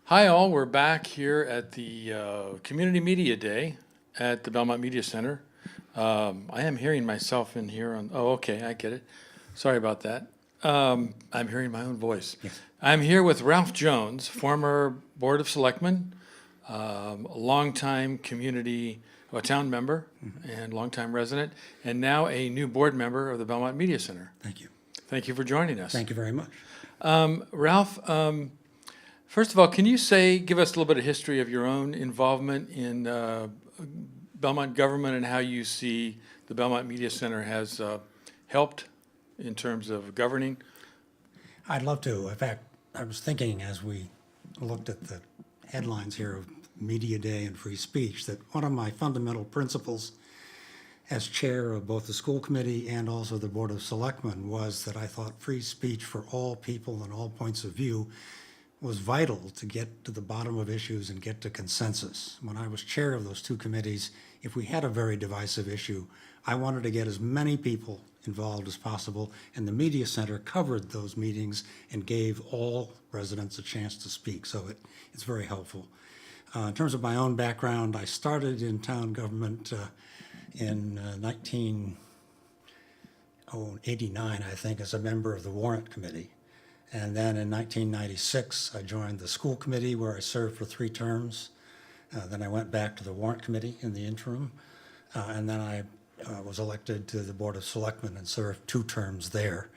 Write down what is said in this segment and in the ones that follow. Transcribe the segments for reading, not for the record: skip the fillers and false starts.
Hi all, we're back here at the Community Media Day at the Belmont Media Center. I am hearing myself in here on, oh, okay, I get it. Sorry about that. I'm hearing my own voice. Yes. I'm here with Ralph Jones, former Board of Selectman, a longtime community, a town member and longtime resident, and now a new board member of the Belmont Media Center. Thank you. Thank you for joining us. Thank you very much. Ralph, first of all, can you give us a little bit of history of your own involvement in Belmont government and how you see the Belmont Media Center has helped in terms of governing? I'd love to. In fact, I was thinking as we looked at the headlines here of Media Day and free speech that one of my fundamental principles as chair of both the school committee and also the Board of Selectmen was that I thought free speech for all people and all points of view was vital to get to the bottom of issues and get to consensus. When I was chair of those two committees, if we had a very divisive issue, I wanted to get as many people involved as possible, and the Media Center covered those meetings and gave all residents a chance to speak, so it's very helpful. In terms of my own background, I started in town government in 1989, I think, as a member of the Warrant Committee. And then in 1996, I joined the school committee where I served for 3 terms. Then I went back to the Warrant Committee in the interim. And then I was elected to the Board of Selectmen and served 2 terms there.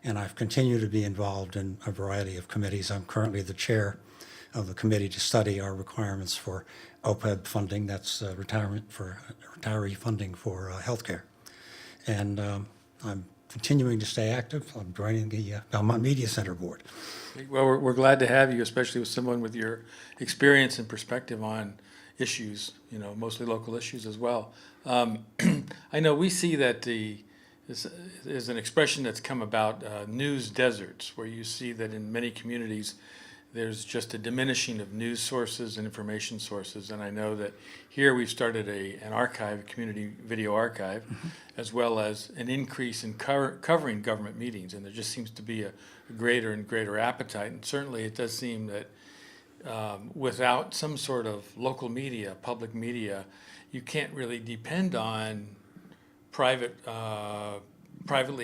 And I've continued to be involved in a variety of committees. I'm currently the chair of the committee to study our requirements for OPEB funding, that's retiree funding for healthcare. And I'm continuing to stay active. I'm joining the Belmont Media Center Board. Well, we're glad to have you, especially with someone with your experience and perspective on issues, mostly local issues as well. I know we see that there's an expression that's come about, news deserts, where you see that in many communities there's just a diminishing of news sources and information sources. And I know that here we've started an archive, a community video archive, as well as an increase in covering government meetings. And there just seems to be a greater and greater appetite. And certainly it does seem that without some sort of local media, public media, you can't really depend on privately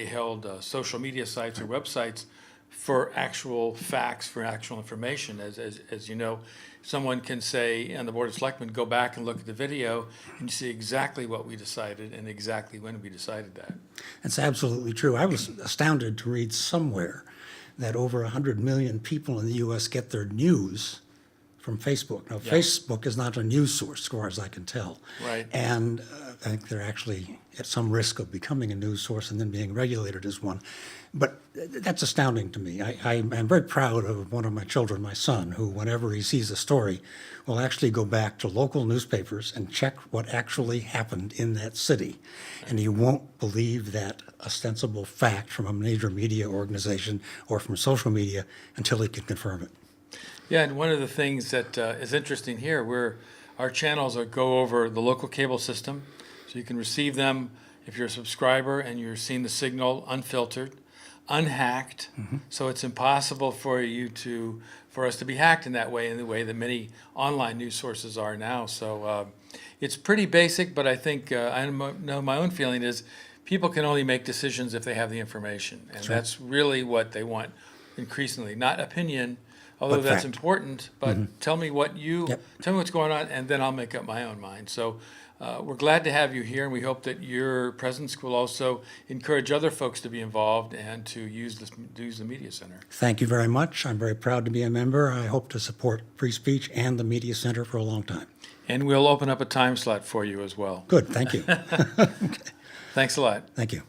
held social media sites or websites for actual facts, for actual information. As you know, someone can say on the Board of Selectmen, go back and look at the video and you see exactly what we decided and exactly when we decided that. That's absolutely true. I was astounded to read somewhere that over 100 million people in the U.S. get their news from Facebook. Now, Facebook is not a news source, as far as I can tell. Right. And I think they're actually at some risk of becoming a news source and then being regulated as one. But that's astounding to me. I'm very proud of one of my children, my son, who whenever he sees a story will actually go back to local newspapers and check what actually happened in that city. And he won't believe that ostensible fact from a major media organization or from social media until he can confirm it. Yeah, and one of the things that is interesting here, our channels go over the local cable system, so you can receive them if you're a subscriber and you're seeing the signal unfiltered, unhacked. So it's impossible for us to be hacked in the way that many online news sources are now. So it's pretty basic, but I think I know my own feeling is people can only make decisions if they have the information, and that's really what they want increasingly, not opinion. Although that's important, but tell me tell me what's going on, and then I'll make up my own mind. So we're glad to have you here, and we hope that your presence will also encourage other folks to be involved and to use the Media Center. Thank you very much. I'm very proud to be a member. I hope to support free speech and the Media Center for a long time. And we'll open up a time slot for you as well. Good, thank you. Thanks a lot. Thank you.